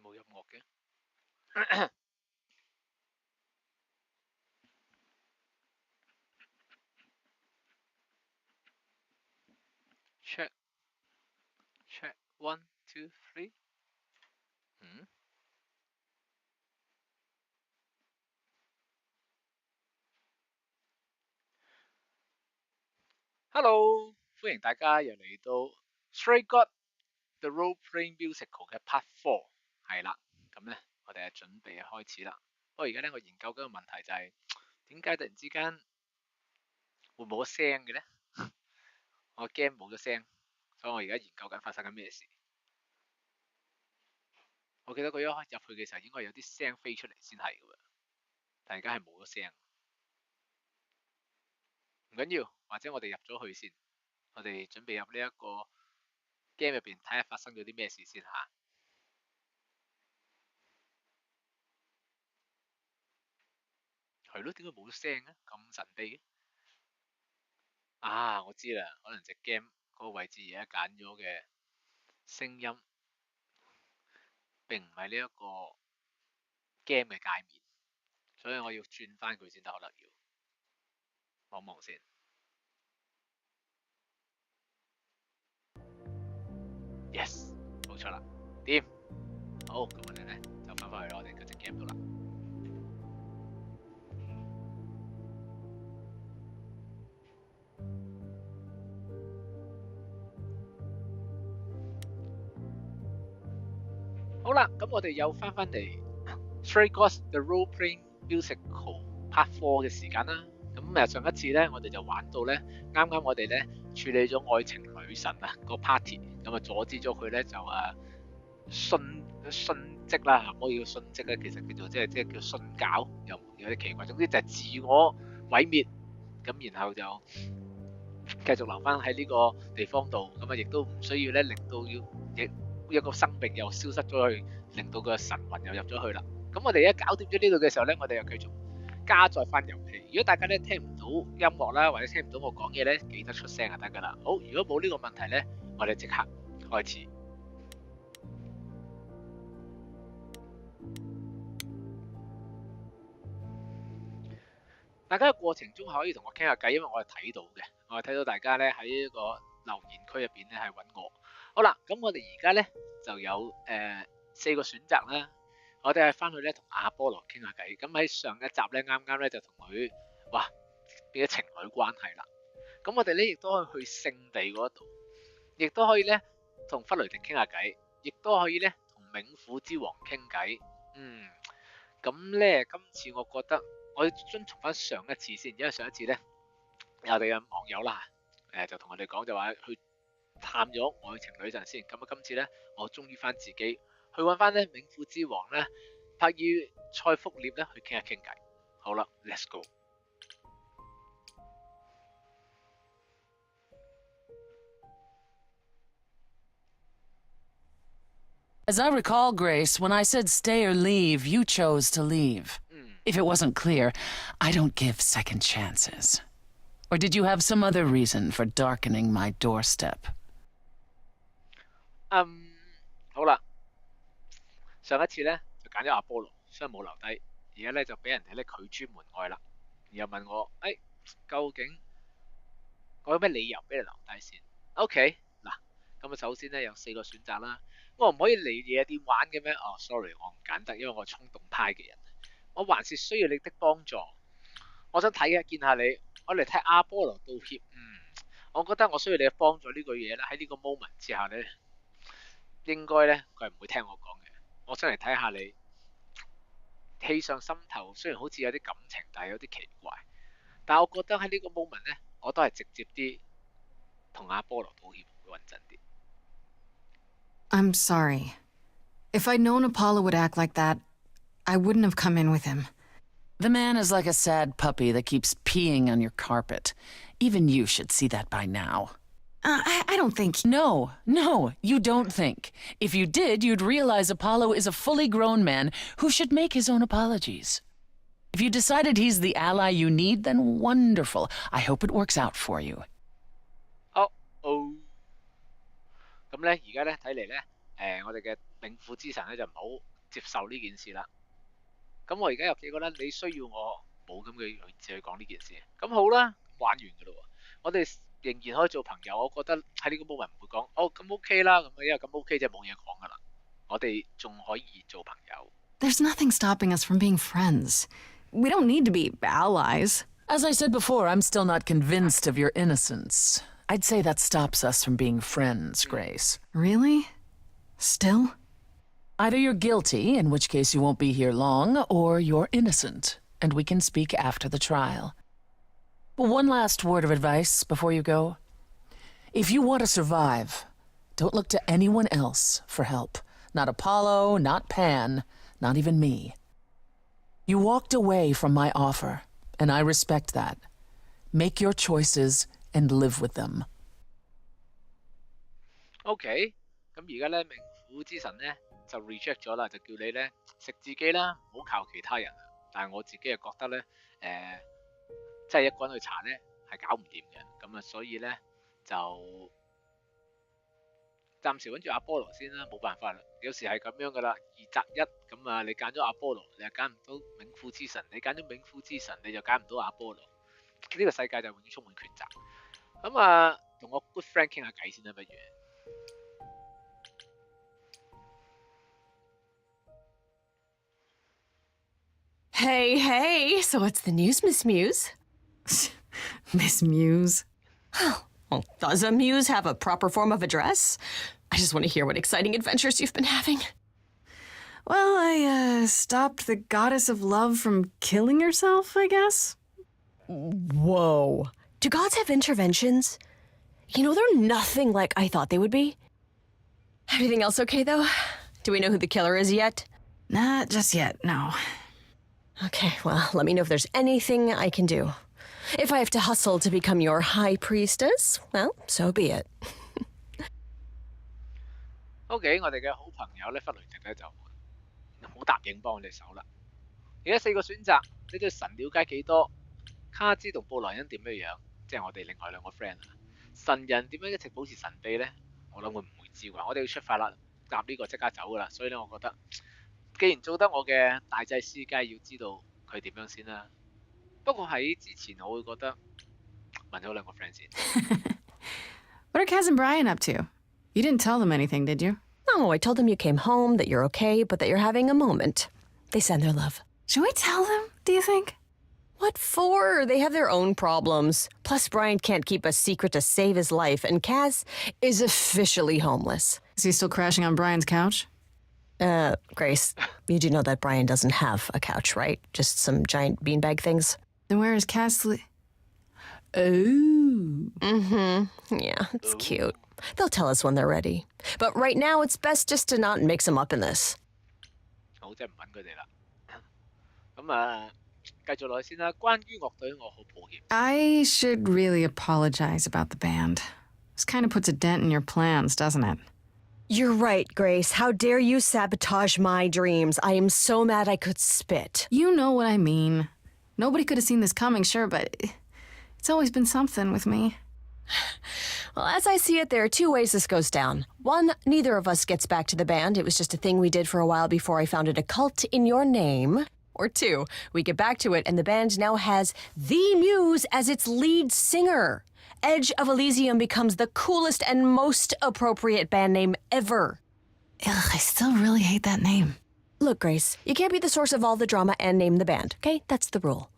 冇音樂嘅。check check 1 2 3。Hello， 歡迎大家又嚟到 Stray God The Roleplaying Musical 嘅 Part 4， 係啦，咁咧我哋係準備開始啦。不過而家咧我研究緊個問題就係點解突然之間會冇咗聲嘅咧？我驚冇咗聲，所以我而家研究緊發生緊咩事。我記得佢一開入去嘅時候應該有啲聲飛出嚟先係嘅喎，但而家係冇咗聲。唔緊要，或者我哋入咗去先，我哋準備入呢一個 game 入邊睇下發生咗啲咩事先嚇。係咯，點解冇咗聲咧？咁神秘嘅？啊，我知啦，可能隻 game 嗰個位置而家揀咗嘅聲音並唔係呢一個 game 嘅界面，所以我要轉翻佢先得，可能要望望先。Yes， 冇錯啦，掂。好，咁我哋咧就翻返去我哋嗰隻 game 度啦。好啦，咁我哋又翻返嚟 Stray God The Roleplaying Musical Part 4嘅時間啦。咁上一次咧，我哋就玩到咧，啱我哋咧處理咗愛情女神啊個 party， 咁啊阻止咗佢咧就殉職啦，我要殉職咧，其實叫做即係叫殉教，又有啲奇怪。總之就係自我毀滅，咁然後就繼續留翻喺呢個地方度，咁啊亦都唔需要咧令到一個生命又消失咗去，令到個神魂又入咗去啦。咁我哋一搞掂咗呢度嘅時候咧，我哋又繼續加載翻遊戲。如果大家咧聽唔到音樂啦，或者聽唔到我講嘢咧，記得出聲就得噶啦。好，如果冇呢個問題咧，我哋即刻開始。大家嘅過程中可以同我傾下偈，因為我係睇到嘅，我係睇到大家咧喺呢個留言區入邊咧係揾我。好啦，咁我哋而家咧就有4個選擇啦。我哋係翻去咧同阿波羅傾下偈。咁喺上一集咧啱咧就同佢變咗情侶關係啦。咁我哋咧亦都可以去聖地嗰度，亦都可以咧同弗雷迪傾下偈，亦都可以咧同冥府之王傾偈。咁咧今次我覺得我要遵從翻上一次先，因為上一次咧我哋嘅網友啦，就同我哋講就話去探咗愛情女神先。咁啊今次咧我忠於翻自己，去揾翻咧冥府之王咧帕爾塞福涅咧去傾一傾偈。好啦 ，Let's go。As I recall, Grace, when I said stay or leave, you chose to leave. If it wasn't clear, I don't give second chances. Or did you have some other reason for darkening my doorstep? 好啦，上一次咧就揀咗阿波羅，所以冇留低。而家咧就俾人哋咧拒諸門外啦。然後問我，究竟我有咩理由俾你留低先 ？OK， 嗱，咁啊首先咧有4個選擇啦。我唔可以嚟夜店玩嘅咩？哦 ，sorry， 我唔揀得，因為我係衝動派嘅人。我還是需要你的幫助。我想見下你，我嚟睇阿波羅道歉。我覺得我需要你嘅幫助呢句嘢咧，喺呢個 moment 之下咧，應該咧佢係唔會聽我講嘅。我想嚟睇下你氣上心頭，雖然好似有啲感情，但係有啲奇怪。但係我覺得喺呢個 moment 咧，我都係直接啲同阿波羅道歉會穩陣啲。I'm sorry. If I'd known Apollo would act like that, I wouldn't have come in with him. The man is like a sad puppy that keeps peeing on your carpet. Even you should see that by now. I don't think... No, you don't think. If you did, you'd realize Apollo is a fully grown man who should make his own apologies. If you decided he's the ally you need, then wonderful. I hope it works out for you. 咁咧，而家咧睇嚟咧，我哋嘅冥府之神咧就唔好接受呢件事啦。咁我而家有幾個咧，你需要我冇咁嘅語字去講呢件事。咁好啦，玩完㗎咯喎，我哋仍然可以做朋友。我覺得喺呢個 moment 唔會講哦咁 OK 啦，咁因為咁 OK 就冇嘢講㗎啦。我哋仲可以做朋友。There's nothing stopping us from being friends. We don't need to be allies. As I said before, I'm still not convinced of your innocence. I'd say that stops us from being friends, Grace. Really? Still? Either you're guilty, in which case you won't be here long, or you're innocent, and we can speak after the trial. One last word of advice before you go. If you want to survive, don't look to anyone else for help. Not Apollo, not Pan, not even me. You walked away from my offer, and I respect that. Make your choices and live with them. OK， 咁而家咧冥府之神咧就 reject 咗啦，就叫你咧食自己啦，唔好靠其他人。但係我自己又覺得咧，即係一個人去查咧係搞唔掂嘅，咁啊所以咧就暫時揾住阿波羅先啦，冇辦法啦。有時係咁樣噶啦，二擇一，咁啊你揀咗阿波羅，你又揀唔到冥府之神；你揀咗冥府之神，你就揀唔到阿波羅。呢個世界就永遠充滿抉擇。咁啊，同我 good friend 傾下偈先啦，不如。Hey, hey, so what's the news, Miss Muse? Miss Muse. Well, does a muse have a proper form of address? I just want to hear what exciting adventures you've been having. Well, I, stopped the goddess of love from killing herself, I guess? Whoa. Do gods have interventions? You know, they're nothing like I thought they would be. Everything else okay, though? Do we know who the killer is yet? Not just yet, no. Okay, well, let me know if there's anything I can do. If I have to hustle to become your high priestess, well, so be it. OK， 我哋嘅好朋友咧，弗雷迪咧就好答應幫我哋手啦。而家4個選擇，你對神了解幾多？卡茲同布萊恩點樣？即係我哋另外2個 friend 啊。神人點樣一直保持神秘咧？我諗佢唔會知啩。我哋要出發啦，搭呢個即刻走噶啦。所以咧，我覺得既然做得我嘅大祭司，梗係要知道佢點樣先啦。不過喺之前，我會覺得問咗2個 friend 先。What are Kaz and Brian up to? You didn't tell them anything, did you? No, I told them you came home, that you're okay, but that you're having a moment. They send their love. Should we tell them, do you think? What for? They have their own problems. Plus, Brian can't keep a secret to save his life, and Kaz is officially homeless. Is he still crashing on Brian's couch? Grace, you do know that Brian doesn't have a couch, right? Just some giant beanbag things? Then where is Kaz Oh. Mm-hmm. Yeah, it's cute. They'll tell us when they're ready. But right now, it's best just to not mix them up in this. 好，即係唔揾佢哋啦。咁啊，繼續落去先啦。關於樂隊，我好抱歉。I should really apologize about the band. This kind of puts a dent in your plans, doesn't it? You're right, Grace. How dare you sabotage my dreams? I am so mad I could spit. You know what I mean. Nobody could have seen this coming, sure, but it's always been something with me. Well, as I see it, there are 2 ways this goes down. 1, neither of us gets back to the band. It was just a thing we did for a while before I founded a cult in your name. Or 2, we get back to it and the band now has the Muse as its lead singer. Edge of Elysium becomes the coolest and most appropriate band name ever. Ugh, I still really hate that name. Look, Grace, you can't be the source of all the drama and name the band, okay? That's the rule.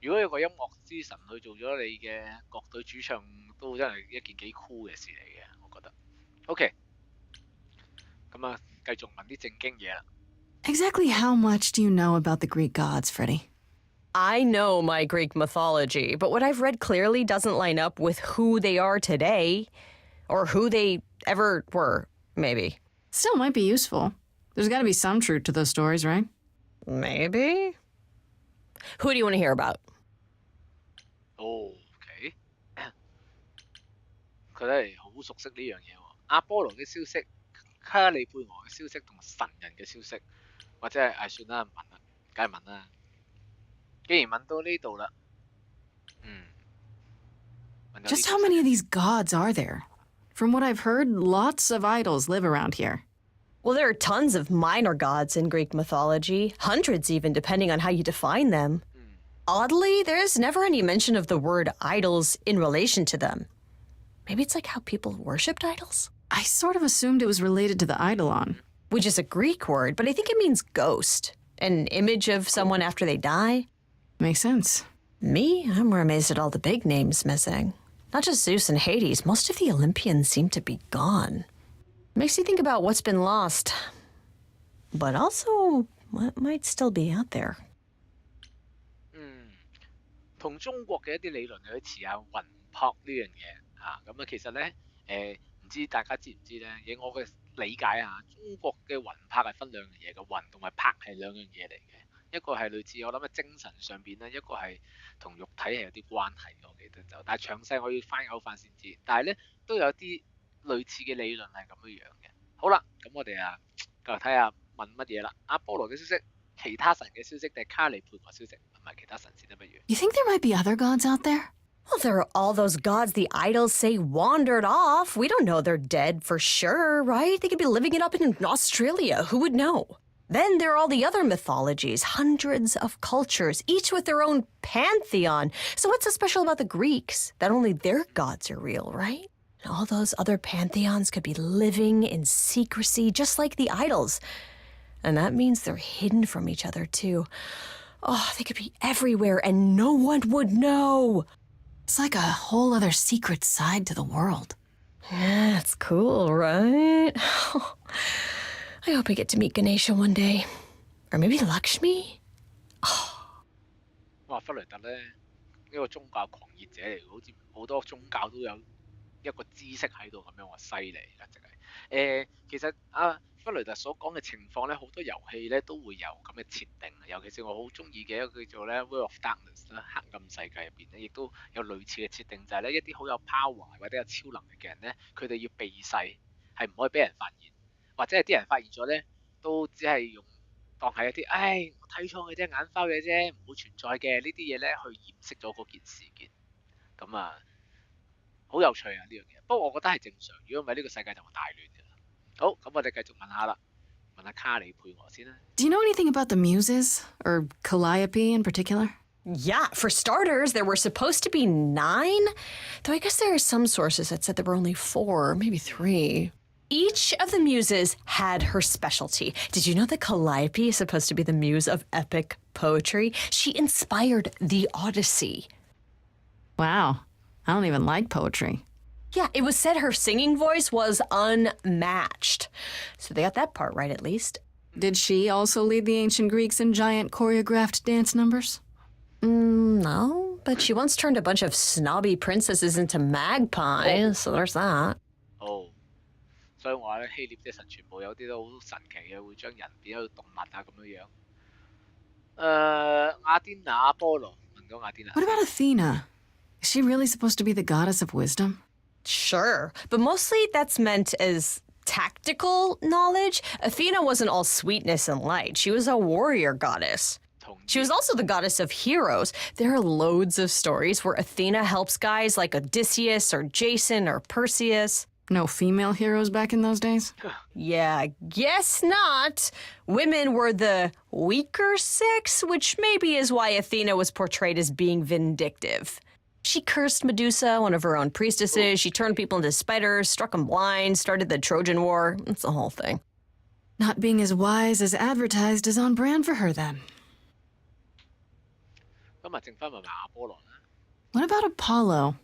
如果有個音樂之神去做咗你嘅樂隊主唱，都真係一件幾酷嘅事嚟嘅，我覺得。OK， 咁啊，繼續問啲正經嘢啦。Exactly how much do you know about the Greek gods, Freddie? I know my Greek mythology, but what I've read clearly doesn't line up with who they are today. Or who they ever were, maybe. Still might be useful. There's got to be some truth to those stories, right? Maybe. Who do you want to hear about? OK， 佢真係好熟悉呢樣嘢喎。阿波羅嘅消息、卡里貝俄嘅消息同神人嘅消息，或者係算啦，問啦，梗係問啦。既然問到呢度啦，Just how many of these gods are there? From what I've heard, lots of idols live around here. Well, there are tons of minor gods in Greek mythology, hundreds even, depending on how you define them. Oddly, there's never any mention of the word idols in relation to them. Maybe it's like how people worshipped idols? I sort of assumed it was related to the eidolon. Which is a Greek word, but I think it means ghost. An image of someone after they die. Makes sense. Me? I'm more amazed at all the big names missing. Not just Zeus and Hades, most of the Olympians seem to be gone. Makes you think about what's been lost. But also, what might still be out there. 同中國嘅一啲理論有啲似下魂魄呢樣嘢嚇，咁其實咧唔知大家知唔知咧？以我嘅理解啊，中國嘅魂魄係分兩樣嘢嘅，魂同埋魄係兩樣嘢嚟嘅，一個係類似我諗嘅精神上邊咧，一個係同肉體係有啲關係嘅，我記得就，但係詳細我要翻嘔翻先知，但係咧都有啲類似嘅理論係咁樣嘅。好啦，咁我哋繼續睇下問乜嘢啦？阿波羅嘅消息。其他神嘅消息定係卡里配合消息，唔係其他神先得不如。You think there might be other gods out there? Well, there are all those gods the idols say wandered off. We don't know they're dead for sure, right? They could be living it up in Australia. Who would know? Then there are all the other mythologies, hundreds of cultures, each with their own pantheon. So what's so special about the Greeks? That only their gods are real, right? And all those other pantheons could be living in secrecy, just like the idols. And that means they're hidden from each other, too. Oh, they could be everywhere and no one would know. It's like a whole other secret side to the world. Yeah, that's cool, right? I hope I get to meet Ganesha one day. Or maybe Lakshmi? Oh. 哇，弗雷特咧呢個宗教狂熱者嚟，好似好多宗教都有一個知識喺度咁樣話犀利啦，真係。其實弗雷特所講嘅情況咧，好多遊戲咧都會有咁嘅設定，尤其是我好中意嘅一個叫做咧《World of Darkness》啦，黑暗世界入邊咧，亦都有類似嘅設定，就係咧一啲好有 power 或者有超能力嘅人咧，佢哋要避世，係唔可以俾人發現，或者係啲人發現咗咧，都只係用當係一啲，我睇錯嘅啫，眼花嘅啫，唔會存在嘅呢啲嘢咧，去掩飾咗嗰件事件。咁好有趣啊呢樣嘢。不過我覺得係正常，如果唔係呢個世界就會大亂嘅。好，咁我哋繼續問下啦，問下卡里配我先啦。Do you know anything about the Muses, or Calliope in particular? Yeah, for starters, there were supposed to be 9, though I guess there are some sources that said there were only 4, maybe 3. Each of the muses had her specialty. Did you know that Calliope is supposed to be the muse of epic poetry? She inspired the Odyssey. Wow, I don't even like poetry. Yeah, it was said her singing voice was unmatched. So they got that part right, at least. Did she also lead the ancient Greeks in giant choreographed dance numbers? No, but she once turned a bunch of snobby princesses into magpies, so there's that. 所以我話咧，希臘啲神全部有啲都好神奇嘅，會將人變咗動物啊咁樣樣。雅典娜阿波羅問到雅典娜。What about Athena? Is she really supposed to be the goddess of wisdom? Sure, but mostly that's meant as tactical knowledge. Athena wasn't all sweetness and light. She was a warrior goddess. She was also the goddess of heroes. There are loads of stories where Athena helps guys like Odysseus or Jason or Perseus. No female heroes back in those days? Yeah, guess not. Women were the weaker sex, which maybe is why Athena was portrayed as being vindictive. She cursed Medusa, one of her own priestesses. She turned people into spiders, struck them blind, started the Trojan War. It's the whole thing. Not being as wise as advertised is on brand for her, then. What about Apollo?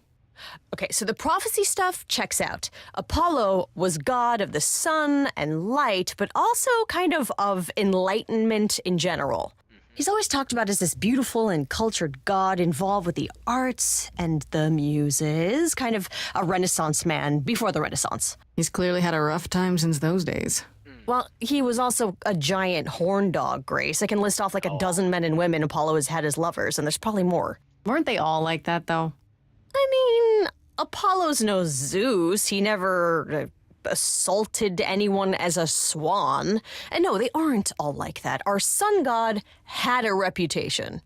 Okay, so the prophecy stuff checks out. Apollo was god of the sun and light, but also kind of enlightenment in general. He's always talked about as this beautiful and cultured god involved with the arts and the muses, kind of a Renaissance man before the Renaissance. He's clearly had a rough time since those days. Well, he was also a giant horn dog, Grace. I can list off like a dozen men and women Apollo has had as lovers, and there's probably more. Weren't they all like that, though? I mean, Apollo's no Zeus. He never assaulted anyone as a swan. And no, they aren't all like that. Our sun god had a reputation.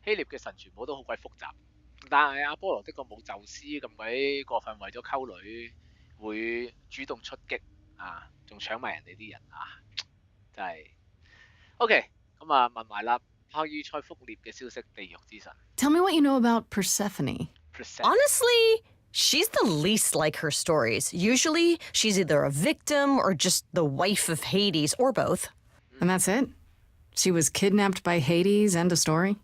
希臘嘅神全部都好鬼複雜，但係阿波羅的確冇宙斯咁鬼過分為咗溝女會主動出擊啊，仲搶埋人哋啲人啊，真係 OK。咁啊問埋啦，帕爾塞福涅嘅消息，地獄之神。Tell me what you know about Persephone. Honestly, she's the least like her stories. Usually, she's either a victim or just the wife of Hades, or both. And that's it? She was kidnapped by Hades, end of story?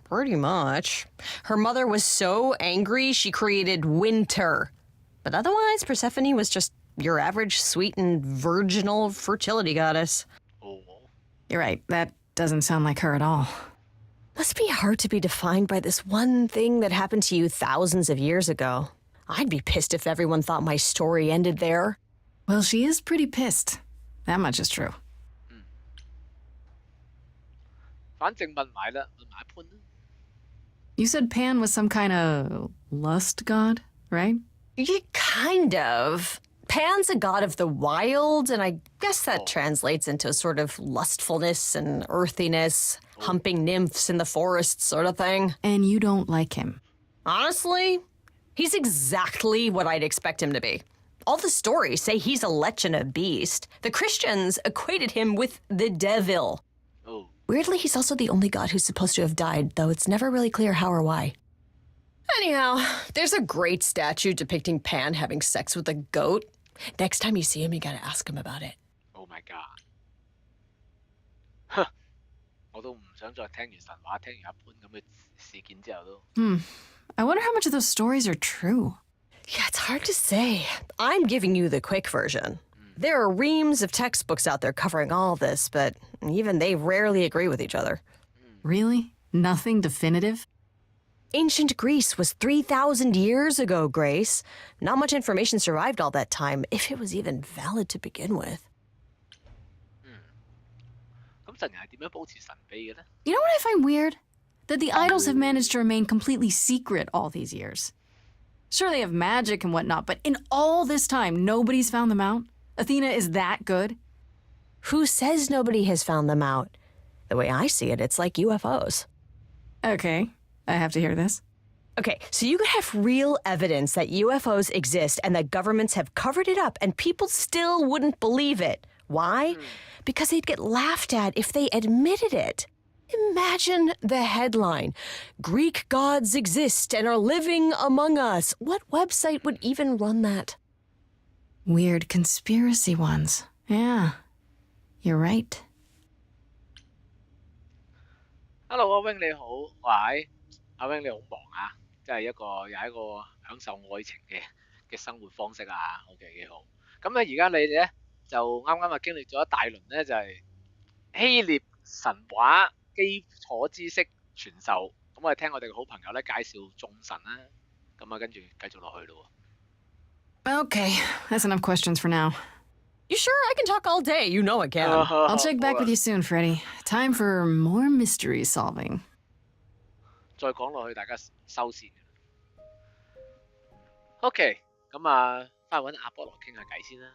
Pretty much. Her mother was so angry, she created winter. But otherwise, Persephone was just your average sweet and virginal fertility goddess. Oh. You're right, that doesn't sound like her at all. Must be hard to be defined by this one thing that happened to you thousands of years ago. I'd be pissed if everyone thought my story ended there. Well, she is pretty pissed. That much is true. 反正問埋啦，問埋一潘啦。You said Pan was some kind of lust god, right? Yeah, kind of. Pan's a god of the wild, and I guess that translates into a sort of lustfulness and earthiness, humping nymphs in the forest sort of thing. And you don't like him. Honestly, he's exactly what I'd expect him to be. All the stories say he's a lech and a beast. The Christians equated him with the devil. Oh. Weirdly, he's also the only god who's supposed to have died, though it's never really clear how or why. Anyhow, there's a great statue depicting Pan having sex with a goat. Next time you see him, you gotta ask him about it. Oh my god！ 哼，我都唔想再聽完神話，聽完一般咁嘅事件之後都。I wonder how much of those stories are true. Yeah, it's hard to say. I'm giving you the quick version. There are reams of textbooks out there covering all this, but even they rarely agree with each other. Really? Nothing definitive? Ancient Greece was 3,000 years ago, Grace. Not much information survived all that time, if it was even valid to begin with. 咁神人係點樣保持神秘嘅呢？ You know what I find weird? That the idols have managed to remain completely secret all these years. Sure, they have magic and whatnot, but in all this time, nobody's found them out? Athena is that good? Who says nobody has found them out? The way I see it, it's like UFOs. Okay, I have to hear this. Okay, so you could have real evidence that UFOs exist and that governments have covered it up and people still wouldn't believe it. Why? Because they'd get laughed at if they admitted it. Imagine the headline. Greek gods exist and are living among us. What website would even run that? Weird conspiracy ones. Yeah, you're right. Hello，阿 Wing 你好，喂，阿 Wing 你好忙啊，即係又係一個享受愛情嘅生活方式啊，OK 幾好。咁咧而家你哋咧就啱啱經歷咗一大輪咧，就係希臘神話基礎知識傳授。咁我哋聽我哋嘅好朋友咧介紹眾神啦，咁啊跟住繼續落去咯。Okay, that's enough questions for now. You sure? I can talk all day. You know I can. I'll check back with you soon, Freddy. Time for more mystery solving. 再講落去，大家收線。OK， 咁啊，翻去揾阿波羅傾下偈先啦。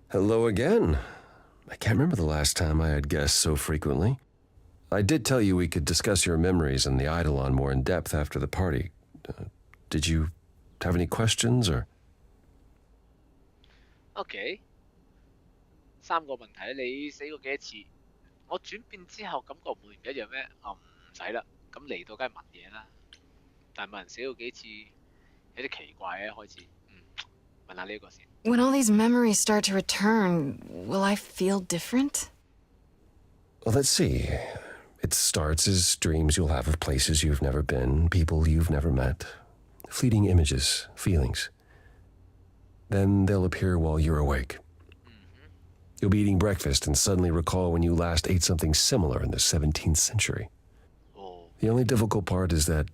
Hello again. I can't remember the last time I had guests so frequently. I did tell you we could discuss your memories and the Eidolon more in depth after the party. Did you have any questions or? OK， 3個問題，你死過幾多次？我轉變之後感覺唔會唔一樣咩？唔使啦，咁嚟到梗係問嘢啦。但係問人死過幾次，有啲奇怪嘅開始。問下呢個先。When all these memories start to return, will I feel different? Well, let's see. It starts as dreams you'll have of places you've never been, people you've never met, fleeting images, feelings. Then they'll appear while you're awake. You'll be eating breakfast and suddenly recall when you last ate something similar in the 17th century. The only difficult part is that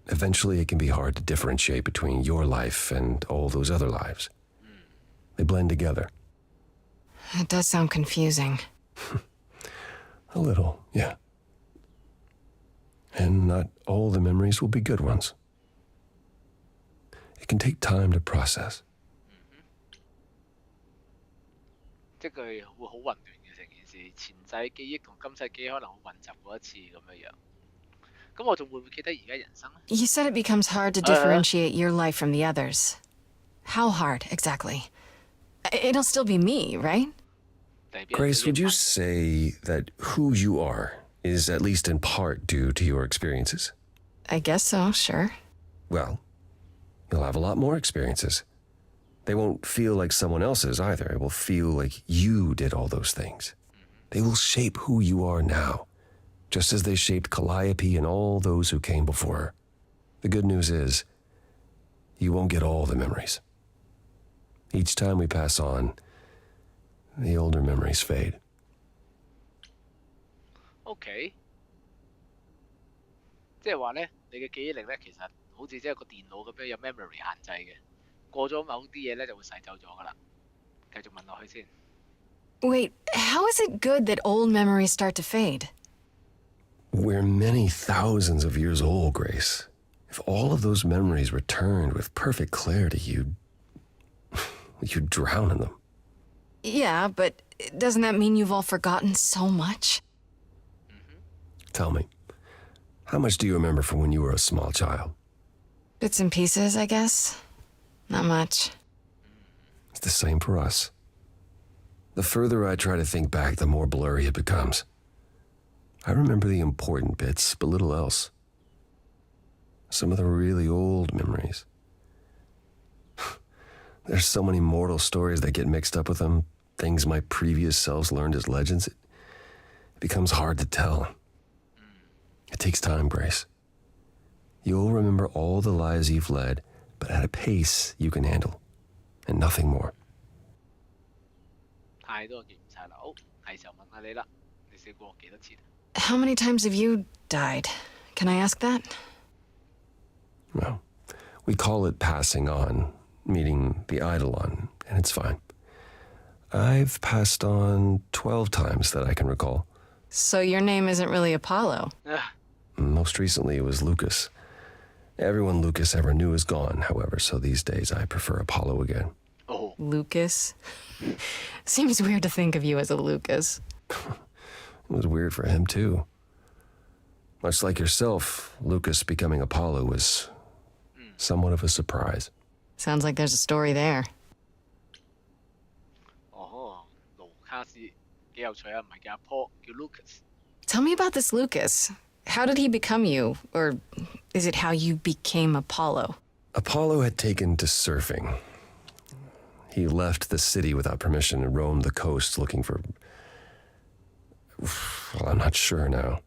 eventually it can be hard to differentiate between your life and all those other lives. They blend together. It does sound confusing. A little, yeah. And not all the memories will be good ones. It can take time to process. 即係佢會好混亂嘅成件事，前世記憶同今世記憶可能會混雜過一次咁樣樣。咁我仲會唔會記得而家人生咧 You said it becomes hard to differentiate your life from the others. How hard, exactly? It'll still be me, right? Grace, would you say that who you are is at least in part due to your experiences? I guess so, sure. Well, you'll have a lot more experiences. They won't feel like someone else's either. It will feel like you did all those things. They will shape who you are now, just as they shaped Calliope and all those who came before her. The good news is, you won't get all the memories. Each time we pass on, the older memories fade. OK， 即係話咧，你嘅記憶力咧，其實好似即係個電腦咁樣有 memory 限制嘅，過咗某啲嘢咧就會洗走咗噶啦。繼續問落去先。Wait, how is it good that old memories start to fade? We're many thousands of years old, Grace. If all of those memories returned with perfect clarity, you'd drown in them. Yeah, but doesn't that mean you've all forgotten so much? Tell me, how much do you remember from when you were a small child? Bits and pieces, I guess. Not much. It's the same for us. The further I try to think back, the more blurry it becomes. I remember the important bits, but little else. Some of the really old memories. There's so many mortal stories that get mixed up with them, things my previous selves learned as legends. It becomes hard to tell. It takes time, Grace. You'll remember all the lives you've led, but at a pace you can handle, and nothing more. 太多記唔晒啦，好，係時候問下你啦，你死過幾多次？ How many times have you died? Can I ask that? Well, we call it passing on, meeting the eidolon, and it's fine. I've passed on 12 times that I can recall. So your name isn't really Apollo. Most recently, it was Lucas. Everyone Lucas ever knew is gone, however, so these days I prefer Apollo again. Oh. Lucas? Seems weird to think of you as a Lucas. It was weird for him, too. Much like yourself, Lucas becoming Apollo was somewhat of a surprise. Sounds like there's a story there. 哦，盧卡斯幾有趣啊，唔係叫阿 Paul， 叫 Lucas。 Tell me about this Lucas. How did he become you? Or is it how you became Apollo? Apollo had taken to surfing. He left the city without permission and roamed the coast looking for... Well, I'm not sure now.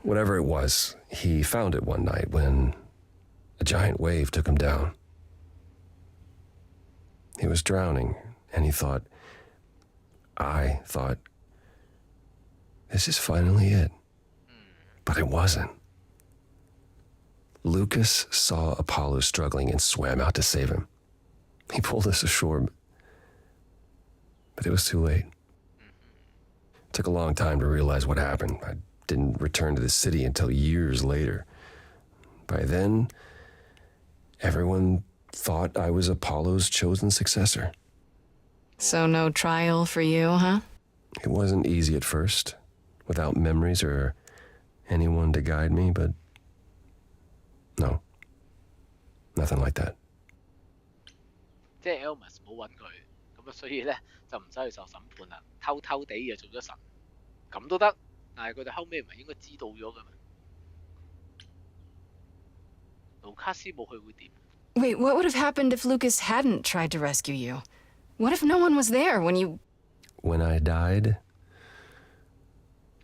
Whatever it was, he found it one night when a giant wave took him down. He was drowning, and I thought, this is finally it. But it wasn't. Lucas saw Apollo struggling and swam out to save him. He pulled us ashore, but it was too late. It took a long time to realize what happened. I didn't return to the city until years later. By then, everyone thought I was Apollo's chosen successor. So no trial for you, huh? It wasn't easy at first, without memories or anyone to guide me, but no, nothing like that. 即係 Elmas 冇揾佢，咁啊所以咧就唔使去受審判啦，偷偷地就做咗神，咁都得，但係佢哋後尾唔係應該知道咗嘅咩？盧卡斯冇去會點？ Wait, what would have happened if Lucas hadn't tried to rescue you? What if no one was there when you... When I died,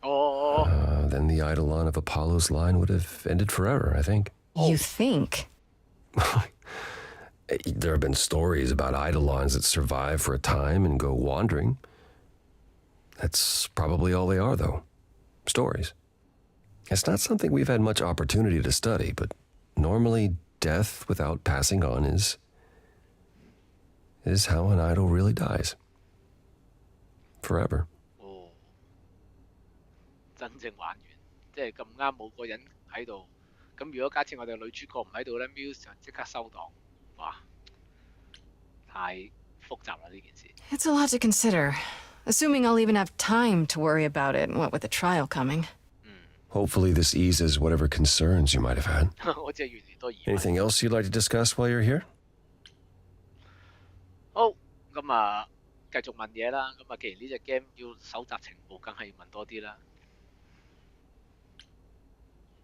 哦， then the eidolon of Apollo's line would have ended forever, I think. You think? There have been stories about eidolons that survive for a time and go wandering. That's probably all they are, though. Stories. It's not something we've had much opportunity to study, but normally death without passing on is how an idol really dies. Forever. 哦，真正玩完，即係咁啱冇個人喺度。咁如果假設我哋女主角唔喺度咧，Muse 就即刻收檔。哇！太科複雜啦呢件事。It's a lot to consider. Assuming I'll even have time to worry about it, what with the trial coming. Hopefully this eases whatever concerns you might have had. 我真係越嚟越多疑問。 Anything else you'd like to discuss while you're here? 好，咁啊，繼續問嘢啦。咁啊，既然呢隻 game 要搜集情報，梗係要問多啲啦。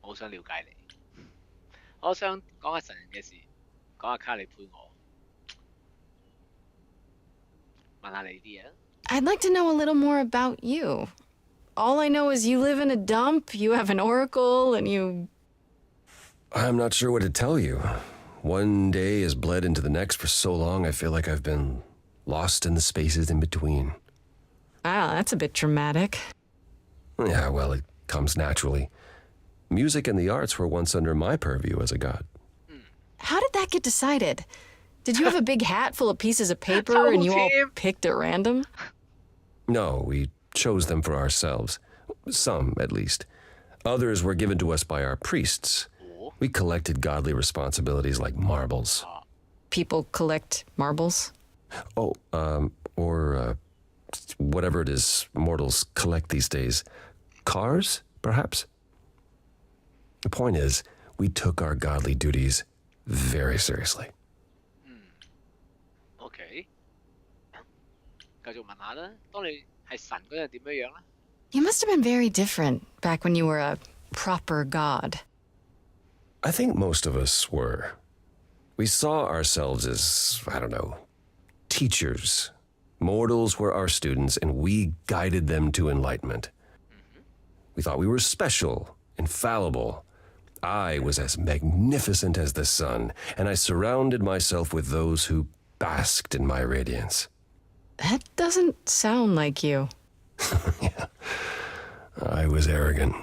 我好想了解你，我想講下神人嘅事，講下卡你配我，問下你啲嘢。 I'd like to know a little more about you. All I know is you live in a dump, you have an oracle, and you... I'm not sure what to tell you. One day has bled into the next for so long, I feel like I've been lost in the spaces in between. Wow, that's a bit dramatic. Yeah, well, it comes naturally. Music and the arts were once under my purview as a god. How did that get decided? Did you have a big hat full of pieces of paper and you all picked at random? No, we chose them for ourselves. Some, at least. Others were given to us by our priests. We collected godly responsibilities like marbles. People collect marbles? Oh, or whatever it is mortals collect these days. Cars, perhaps? The point is, we took our godly duties very seriously. OK，繼續問下啦。當你係神嗰陣點樣樣咧？ You must have been very different back when you were a proper god. I think most of us were. We saw ourselves as, I don't know, teachers. Mortals were our students, and we guided them to enlightenment. We thought we were special, infallible. I was as magnificent as the sun, and I surrounded myself with those who basked in my radiance. That doesn't sound like you. Yeah, I was arrogant.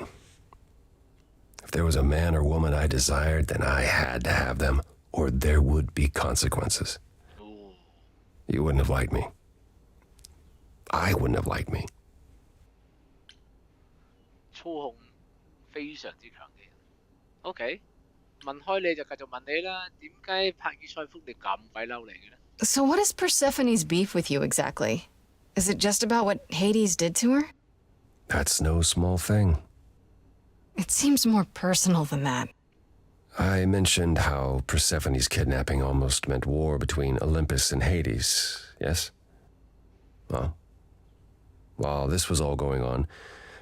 If there was a man or woman I desired, then I had to have them, or there would be consequences. You wouldn't have liked me. I wouldn't have liked me. 操控非常之強嘅人。OK，問開你就繼續問你啦。點解帕爾塞福你咁鬼嬲你嘅咧？ So what is Persephone's beef with you exactly? Is it just about what Hades did to her? That's no small thing. It seems more personal than that. I mentioned how Persephone's kidnapping almost meant war between Olympus and Hades, yes? Well, while this was all going on,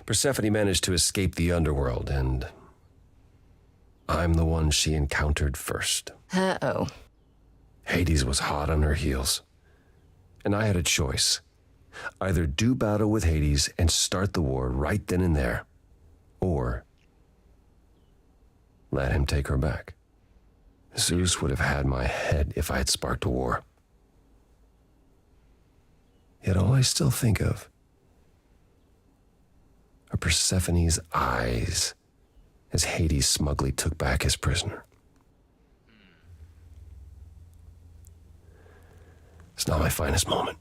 Persephone managed to escape the underworld, and I'm the one she encountered first. Uh-oh. Hades was hot on her heels, and I had a choice. Either do battle with Hades and start the war right then and there, or let him take her back. Zeus would have had my head if I had sparked a war. Yet all I still think of are Persephone's eyes as Hades smugly took back his prisoner. It's not my finest moment.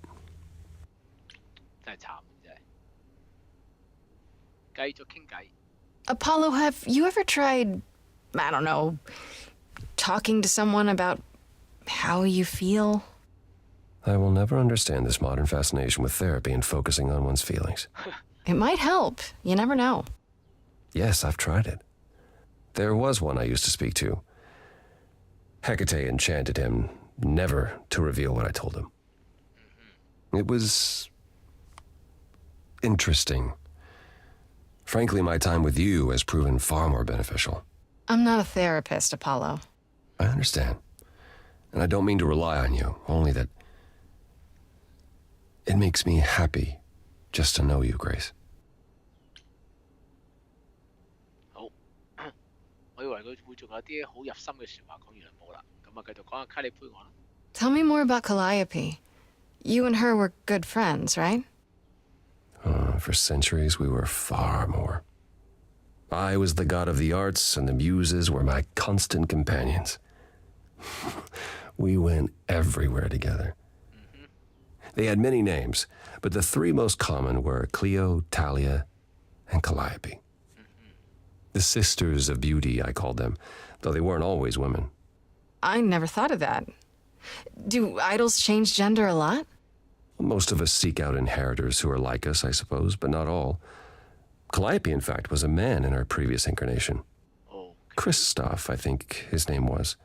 真係慘，真係。繼續傾偈。 Apollo, have you ever tried, I don't know, talking to someone about how you feel? I will never understand this modern fascination with therapy and focusing on one's feelings. It might help. You never know. Yes, I've tried it. There was one I used to speak to. Hecate enchanted him never to reveal what I told him. It was interesting. Frankly, my time with you has proven far more beneficial. I'm not a therapist, Apollo. I understand. And I don't mean to rely on you, only that it makes me happy just to know you, Grace. 好，我以為佢會仲有啲好入心嘅説話講，原來冇啦。咁啊，繼續講下卡里配我啦。 Tell me more about Calliope. You and her were good friends, right? For centuries, we were far more. I was the god of the arts, and the muses were my constant companions. We went everywhere together. They had many names, but the three most common were Clio, Talia, and Calliope. The sisters of beauty, I called them, though they weren't always women. I never thought of that. Do idols change gender a lot? Most of us seek out inheritors who are like us, I suppose, but not all. Calliope, in fact, was a man in our previous incarnation. Okay. Christoph, I think his name was.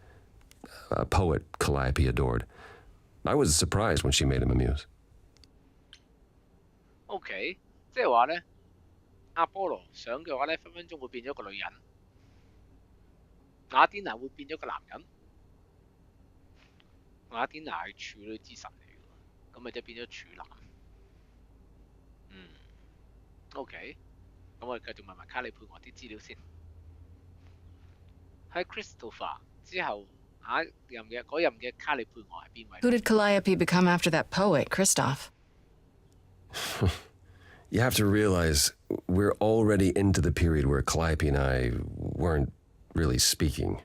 A poet Calliope adored. I was surprised when she made him a muse. OK， 即係話咧，阿波羅想嘅話咧，分分鐘會變咗個女人，雅典娜會變咗個男人。雅典娜係處女之神嚟嘅，咁咪即係變咗處男。OK， 咁我哋繼續問埋卡里佩俄啲資料先。喺 Christopher 之後，下一任嘅卡里佩俄係邊位？ Who did Calliope become after that poet, Christoph? You have to realize we're already into the period where Calliope and I weren't really speaking.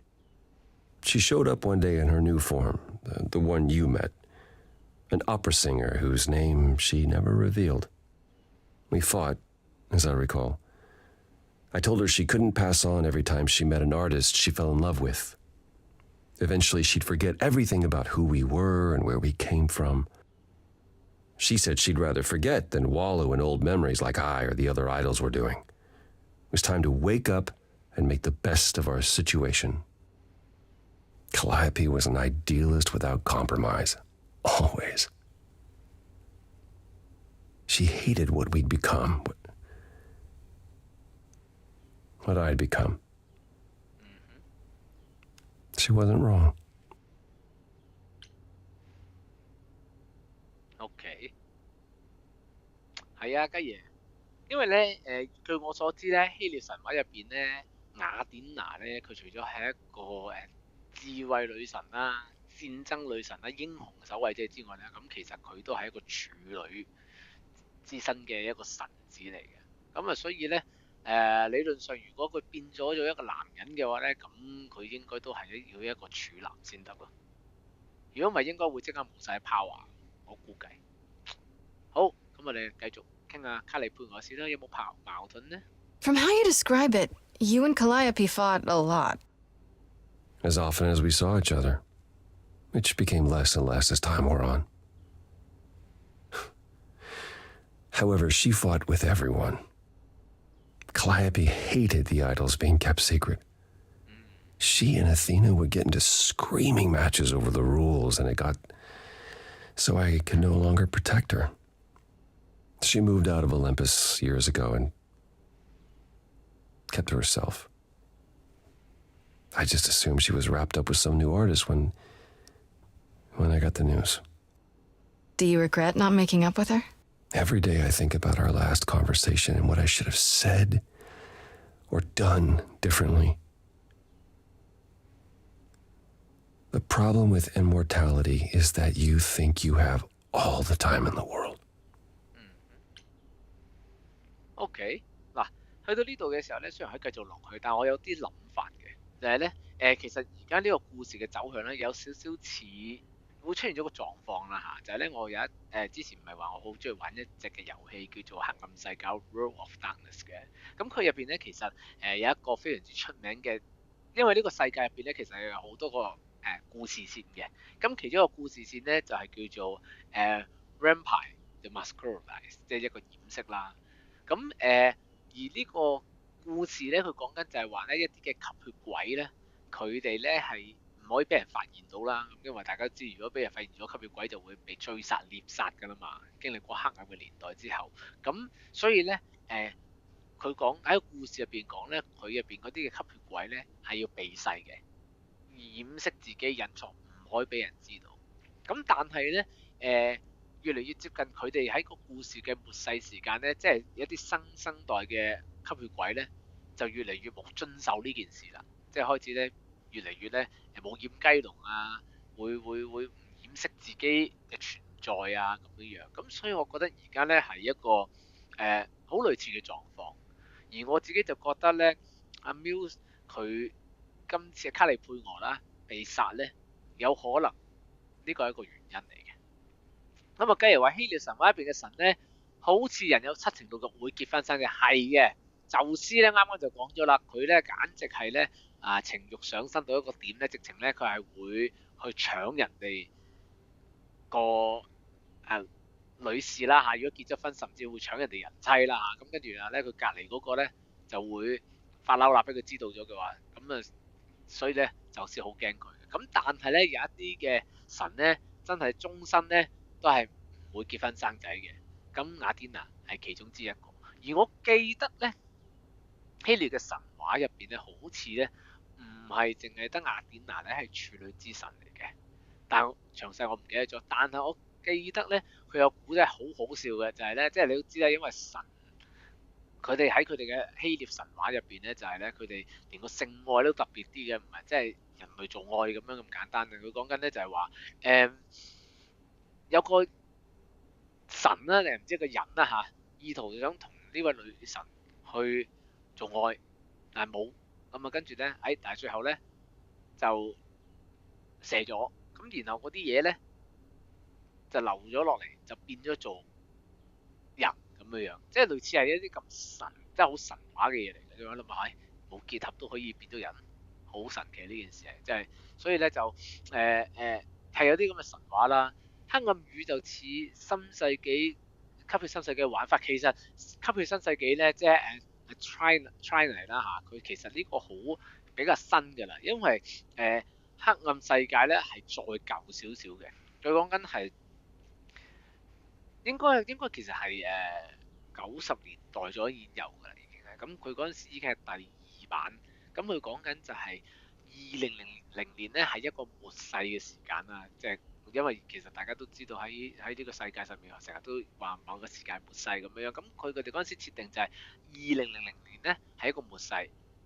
She showed up one day in her new form, the one you met, an opera singer whose name she never revealed. We fought, as I recall. I told her she couldn't pass on every time she met an artist she fell in love with. Eventually, she'd forget everything about who we were and where we came from. She said she'd rather forget than wallow in old memories like I or the other idols were doing. It was time to wake up and make the best of our situation. Calliope was an idealist without compromise, always. She hated what we'd become, what I'd become. She wasn't wrong. OK， 係啊，雞爺，因為咧據我所知咧，希臘神話入邊咧，雅典娜咧，佢除咗係一個智慧女神啦、戰爭女神啦、英雄守衛者之外咧，咁其實佢都係一個處女之身嘅一個神子嚟嘅。咁啊，所以咧理論上，如果佢變咗做一個男人嘅話咧，咁佢應該都係要一個處男先得咯。如果唔係，應該會即刻冇晒 power。我估計。好，咁我哋繼續傾下卡里佩俄先啦，有冇矛盾呢？ From how you describe it, you and Calliope fought a lot. As often as we saw each other, which became less and less as time wore on. However, she fought with everyone. Calliope hated the idols being kept secret. She and Athena would get into screaming matches over the rules, and it got so I could no longer protect her. She moved out of Olympus years ago and kept to herself. I just assumed she was wrapped up with some new artist when I got the news. Do you regret not making up with her? Every day I think about our last conversation and what I should have said or done differently. The problem with immortality is that you think you have all the time in the world. OK， 嗱，去到呢度嘅時候咧，雖然可以繼續落去，但我有啲諗法嘅，就係咧其實而家呢個故事嘅走向咧，有少少似會出現咗個狀況啦嚇，就係咧我有之前唔係話我好中意玩一隻嘅遊戲叫做黑暗世界 World of Darkness 嘅，咁佢入邊咧其實有一個非常之出名嘅，因為呢個世界入邊咧其實有好多個故事線嘅，咁其中一個故事線咧就係叫做Vampire the Masquerade， 即係一個掩飾啦。咁而呢個故事咧，佢講緊就係話咧一啲嘅吸血鬼咧，佢哋咧係唔可以俾人發現到啦。咁因為大家知，如果俾人發現咗吸血鬼，就會被追殺獵殺㗎啦嘛。經歷過黑暗嘅年代之後，咁所以咧佢講喺個故事入邊講咧，佢入邊嗰啲嘅吸血鬼咧係要避世嘅，掩飾自己隱藏，唔可以俾人知道。咁但係咧越嚟越接近佢哋喺個故事嘅末世時間咧，即係一啲新生代嘅吸血鬼咧，就越嚟越冇遵守呢件事啦。即係開始咧，越嚟越咧冇掩雞籠啊，會唔掩飾自己嘅存在啊咁樣。咁所以我覺得而家咧係一個好類似嘅狀況。而我自己就覺得咧，阿 Muse 佢今次嘅卡里佩俄啦被殺咧，有可能呢個係一個原因嚟嘅。咁啊，假如話希臘神話入邊嘅神咧，好似人有7成6會結婚生嘅，係嘅。宙斯咧啱啱就講咗啦，佢咧簡直係咧情慾上身到一個點咧，直情咧佢係會去搶人哋個女士啦嚇，如果結咗婚，甚至會搶人哋人妻啦嚇，咁跟住啊咧，佢隔離嗰個咧就會發嬲啦，俾佢知道咗嘅話，咁啊，所以咧就先好驚佢。咁但係咧有一啲嘅神咧，真係終身咧都係唔會結婚生仔嘅。咁雅典娜係其中之一個。而我記得咧希臘嘅神話入邊咧，好似咧唔係淨係得雅典娜咧係處女之神嚟嘅，但詳細我唔記得咗。但係我記得咧，佢有古仔好好笑嘅，就係咧，即係你都知啦，因為神佢哋喺佢哋嘅希臘神話入邊咧，就係咧佢哋連個性愛都特別啲嘅，唔係即係人類做愛咁樣咁簡單嘅。佢講緊咧就係話有個神啦，定唔知個人啦嚇，意圖想同呢位女神去做愛，但係冇咁啊，跟住咧，但係最後咧就射咗，咁然後嗰啲嘢咧就流咗落嚟，就變咗做人咁樣，即係類似係一啲咁神，即係好神話嘅嘢嚟嘅。咁樣諗下，冇結合都可以變咗人，好神奇呢件事係，即係所以咧就係有啲咁嘅神話啦。黑暗語就似新世紀吸血新世紀嘅玩法，其實吸血新世紀咧即係try 嚟啦嚇，佢其實呢個好比較新㗎啦，因為黑暗世界咧係再舊少少嘅，佢講緊係應該其實係90年代咗已經有㗎啦，已經係咁，佢嗰陣時已經係第2版，咁佢講緊就係2000年咧係一個末世嘅時間啦，即係。因為其實大家都知道喺呢個世界上面成日都話某個時間末世咁樣，咁佢哋嗰陣時設定就係2000年咧係一個末世，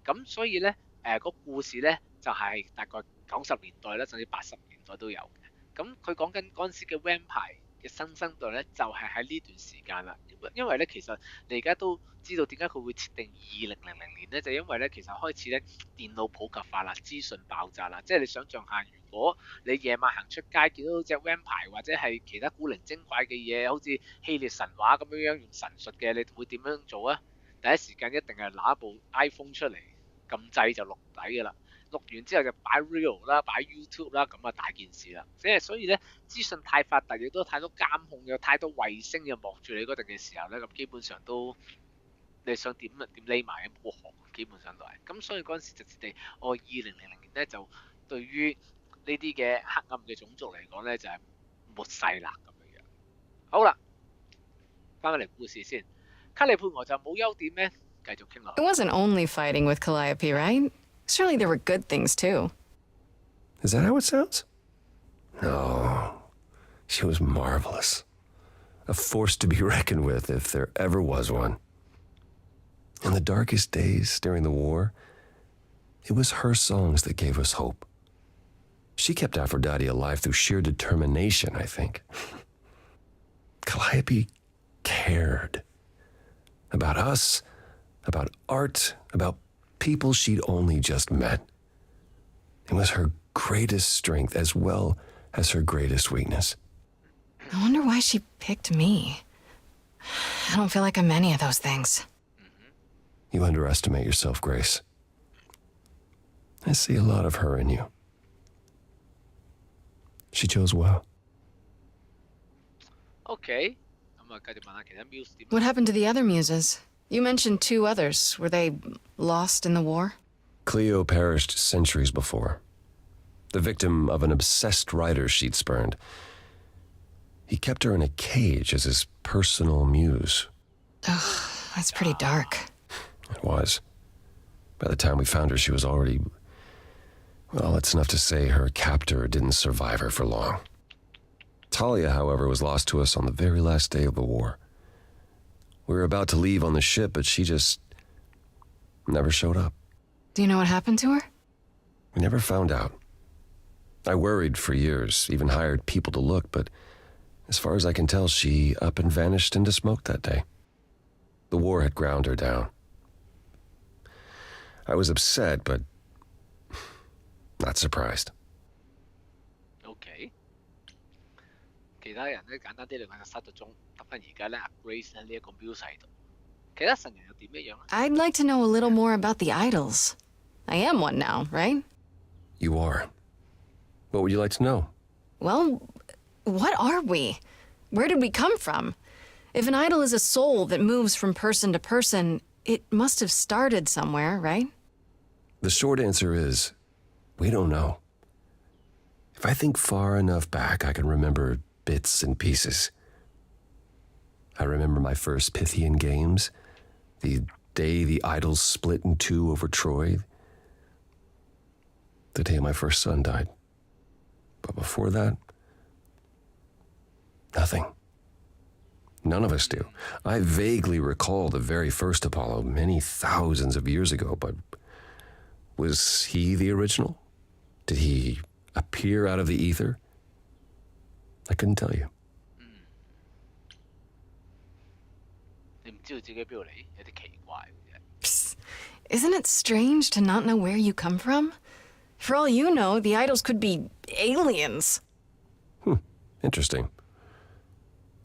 咁所以咧個故事咧就係大概90年代啦，甚至80年代都有嘅。咁佢講緊嗰陣時嘅 Vampire 嘅新生代咧，就係喺呢段時間啦。因為咧其實你而家都知道點解佢會設定2000年咧，就因為咧其實開始咧電腦普及化啦，資訊爆炸啦，即係你想象下，如果你夜晚行出街見到隻 Vampire 或者係其他古靈精怪嘅嘢，好似希臘神話咁樣用神術嘅，你會點樣做啊？第一時間一定係拿一部 iPhone 出嚟撳掣就錄底㗎啦，錄完之後就擺 Reel 啦，擺 YouTube 啦，咁啊大件事啦。即係所以咧資訊太發達，亦都太多監控，有太多衛星又望住你嗰陣嘅時候咧，咁基本上都你想點匿埋冇行，基本上都係。咁所以嗰陣時就設定2000年咧就對於呢啲嘅黑暗嘅種族嚟講咧就係末世啦咁樣。好啦，翻返嚟故事先。卡利佩俄就冇優點咩？繼續傾落。It wasn't only fighting with Calliope, right? Surely there were good things too. Is that how it sounds? No. She was marvelous. A force to be reckoned with if there ever was one. In the darkest days during the war, it was her songs that gave us hope. She kept Aphrodite alive through sheer determination, I think. Calliope cared. About us, about art, about people she'd only just met. It was her greatest strength as well as her greatest weakness. I wonder why she picked me. I don't feel like I'm any of those things. You underestimate yourself, Grace. I see a lot of her in you. She chose well. Okay. What happened to the other muses? You mentioned 2 others. Were they lost in the war? Cleo perished centuries before, the victim of an obsessed writer she'd spurned. He kept her in a cage as his personal muse. Ugh, that's pretty dark. It was. By the time we found her, she was already... Well, it's enough to say her captor didn't survive her for long. Talia, however, was lost to us on the very last day of the war. We were about to leave on the ship, but she just never showed up. Do you know what happened to her? We never found out. I worried for years, even hired people to look, but as far as I can tell, she up and vanished into smoke that day. The war had ground her down. I was upset, but not surprised. Okay. 其他人咧簡單啲嚟講就失咗蹤，得翻而家咧 Grace 喺呢一個 muse 喺度。其他神人又點樣啊？ I'd like to know a little more about the idols. I am one now, right? You are. What would you like to know? Well, what are we? Where did we come from? If an idol is a soul that moves from person to person, it must have started somewhere, right? The short answer is, we don't know. If I think far enough back, I can remember bits and pieces. I remember my first Pythian games, the day the idols split in two over Troy, the day my first son died. But before that, nothing. None of us do. I vaguely recall the very first Apollo many thousands of years ago, but was he the original? Did he appear out of the ether? I couldn't tell you. Psst. Isn't it strange to not know where you come from? For all you know, the idols could be aliens. Interesting.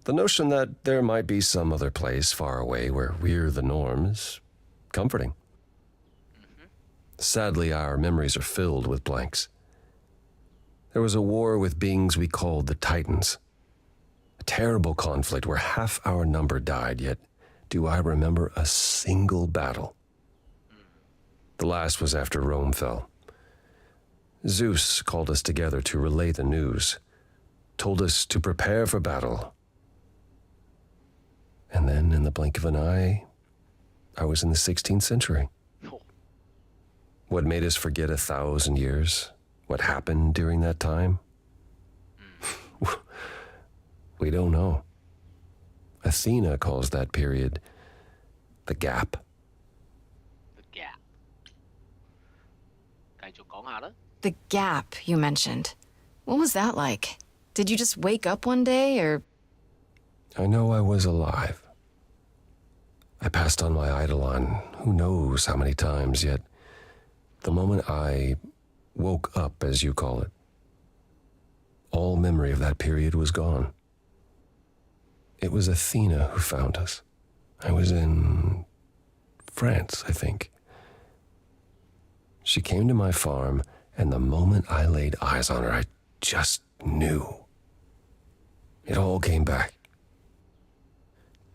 The notion that there might be some other place far away where we're the norm is comforting. Sadly, our memories are filled with blanks. There was a war with beings we called the Titans. A terrible conflict where half our number died, yet do I remember a single battle. The last was after Rome fell. Zeus called us together to relay the news, told us to prepare for battle. And then, in the blink of an eye, I was in the 16th century. What made us forget 1,000 years? What happened during that time? We don't know. Athena calls that period the gap. The gap. 繼續講下啦。 The gap you mentioned. What was that like? Did you just wake up one day, or...? I know I was alive. I passed on my eidolon who knows how many times, yet the moment I woke up, as you call it, all memory of that period was gone. It was Athena who found us. I was in France, I think. She came to my farm, and the moment I laid eyes on her, I just knew. It all came back.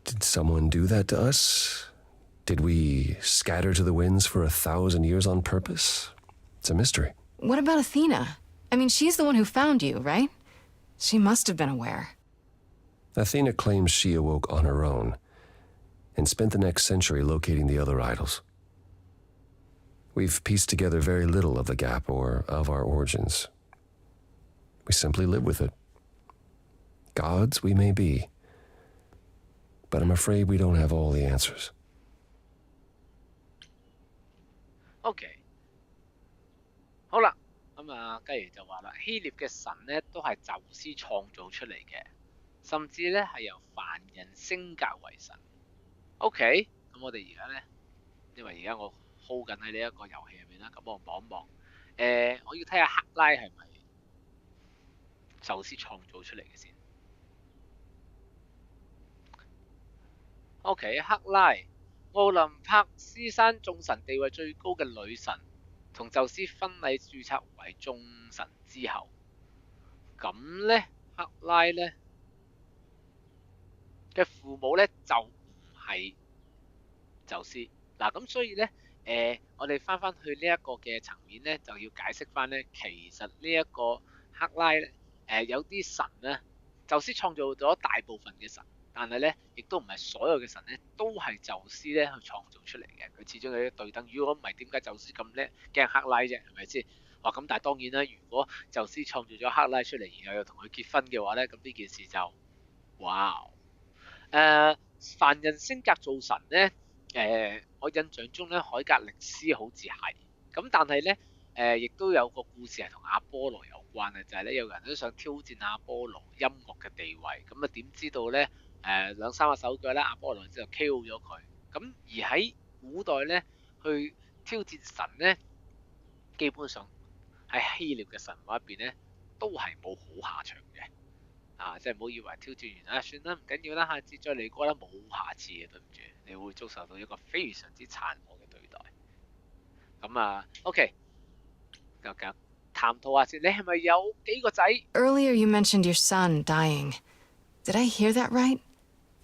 Did someone do that to us? Did we scatter to the winds for 1,000 years on purpose? It's a mystery. What about Athena? I mean, she's the one who found you, right? She must have been aware. Athena claims she awoke on her own and spent the next century locating the other idols. We've pieced together very little of the gap or of our origins. We simply live with it. Gods we may be, but I'm afraid we don't have all the answers. OK， 好啦，咁啊，繼而就話啦，希臘嘅神咧都係宙斯創造出嚟嘅，甚至咧係由凡人升格為神。OK， 咁我哋而家咧，因為而家我 hold 緊喺呢一個遊戲入面啦，咁我望一望，我要睇下克拉係咪宙斯創造出嚟嘅先。OK， 克拉，奧林帕斯山眾神地位最高嘅女神，同宙斯婚禮註冊為眾神之後，咁咧克拉咧嘅父母咧就唔係宙斯。嗱，咁所以咧，我哋翻去呢一個嘅層面咧，就要解釋翻咧，其實呢一個克拉咧，有啲神咧，宙斯創造咗大部分嘅神。但係咧，亦都唔係所有嘅神咧，都係宙斯咧去創造出嚟嘅。佢始終有啲對等。如果唔係，點解宙斯咁叻驚克拉啫？係咪先？哇！咁但係當然啦，如果宙斯創造咗克拉出嚟，然後又同佢結婚嘅話咧，咁呢件事就哇！凡人升格做神咧，我印象中咧，海格力斯好似係。咁但係咧，亦都有個故事係同阿波羅有關嘅，就係咧有人都想挑戰阿波羅音樂嘅地位，咁啊點知道咧？兩三個手腳咧，阿波羅之後 KO 咗佢。咁而喺古代咧，去挑戰神咧，基本上喺希臘嘅神話入邊咧，都係冇好下場嘅。即係唔好以為挑戰完算啦，唔緊要啦，下次再嚟過啦，冇下次嘅，對唔住，你會遭受到一個非常之殘酷嘅對待。咁OK， 繼續探討下先，你係咪有幾個仔 Earlier you mentioned your son dying. Did I hear that right?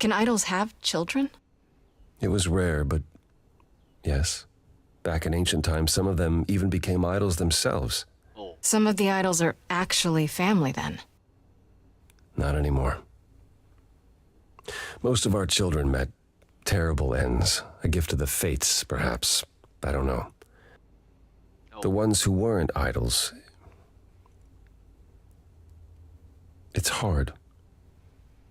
Can idols have children? It was rare, but yes. Back in ancient times, some of them even became idols themselves. Oh. Some of the idols are actually family then. Not anymore. Most of our children met terrible ends. A gift of the fates, perhaps. I don't know. The ones who weren't idols. It's hard.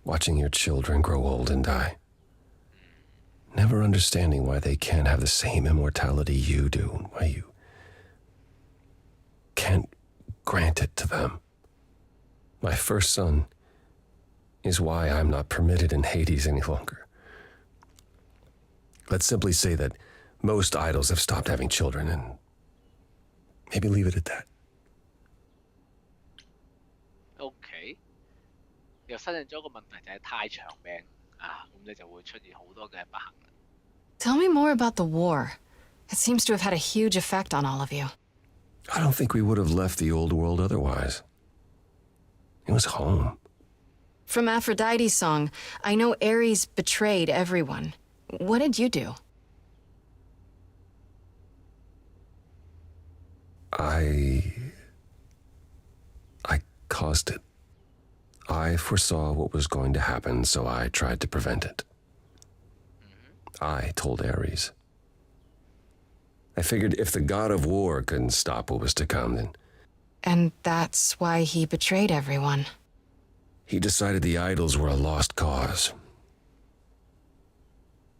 Watching your children grow old and die. Never understanding why they can't have the same immortality you do. Why you can't grant it to them. My first son is why I'm not permitted in Hades any longer. Let's simply say that most idols have stopped having children and maybe leave it at that. OK，又申請咗一個問題就係太長命啊，咁你就會出現好多嘅不幸啦。Tell me more about the war. It seems to have had a huge effect on all of you. I don't think we would have left the old world otherwise. It was home. From Aphrodite's song, I know Ares betrayed everyone. What did you do? I caused it. I foresaw what was going to happen, so I tried to prevent it. I told Ares. I figured if the god of war couldn't stop what was to come, then... And that's why he betrayed everyone. He decided the idols were a lost cause.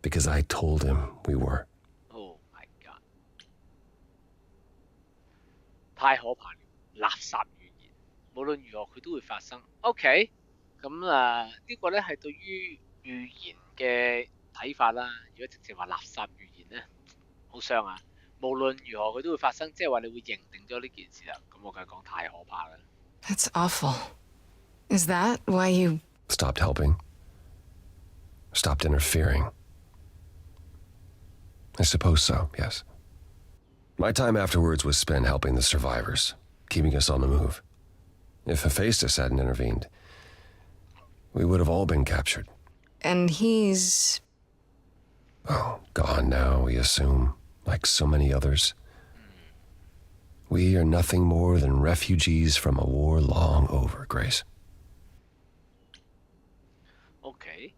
Because I told him we were. Oh my god！ 太可怕了，垃圾語言，無論如何佢都會發生。OK，咁呢個咧係對於預言嘅睇法啦。如果直接話垃圾預言咧，好傷啊！無論如何佢都會發生，即係話你會認定咗呢件事啦。咁我梗係講太可怕啦。That's awful. Is that why you... Stopped helping. Stopped interfering. I suppose so, yes. My time afterwards was spent helping the survivors, keeping us on the move. If Hephaestus hadn't intervened, we would have all been captured. And he's... Oh, gone now, we assume, like so many others. We are nothing more than refugees from a war long over, Grace. OK，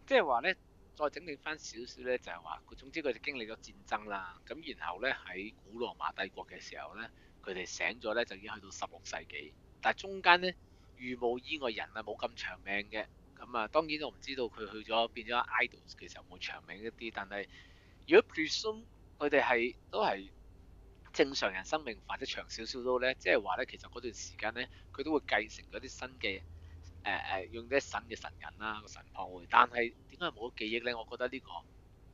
即係話咧，再整理翻少少咧，就係話佢總之佢哋經歷咗戰爭啦，咁然後咧喺古羅馬帝國嘅時候咧，佢哋醒咗咧就已經去到16世紀，但係中間咧如無意外人啊冇咁長命嘅，咁啊當然我唔知道佢去咗變咗 idols 嘅時候會長命一啲，但係如果 presume 佢哋係都係正常人生命或者長少少都咧，即係話咧其實嗰段時間咧佢都會繼承嗰啲新嘅。用啲新嘅神人啦，個神學會，但係點解冇咗記憶咧？我覺得呢個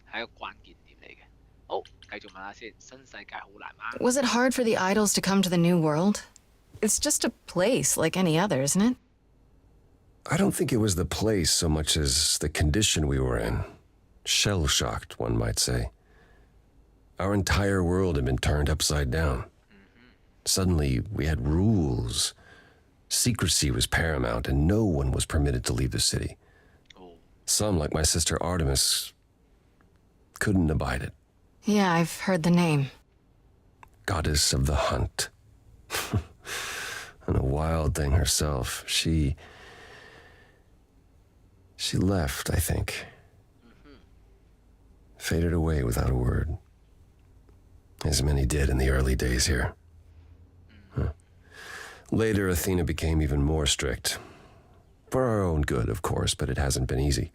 係一個關鍵點嚟嘅。好，繼續問下先，新世界好難嗎 Was it hard for the idols to come to the new world? It's just a place like any other, isn't it? I don't think it was the place so much as the condition we were in. Shell-shocked, one might say. Our entire world had been turned upside down. Suddenly, we had rules. Secrecy was paramount, and no one was permitted to leave the city. Some, like my sister Artemis, couldn't abide it. Yeah, I've heard the name. Goddess of the hunt. And a wild thing herself. She left, I think. Faded away without a word. As many did in the early days here. Later, Athena became even more strict. For our own good, of course, but it hasn't been easy.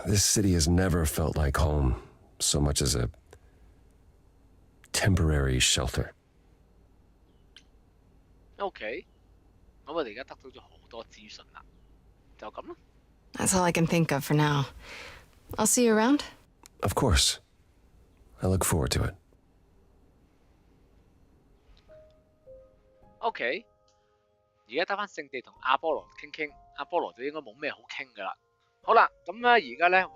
This city has never felt like home, so much as a temporary shelter. OK， 咁我哋而家得到咗好多資訊啦，就咁啦。That's all I can think of for now. I'll see you around. Of course. I look forward to it. OK， 而家得翻聖地同阿波羅傾傾，阿波羅就應該冇咩好傾噶啦。好啦，咁咧而家咧話，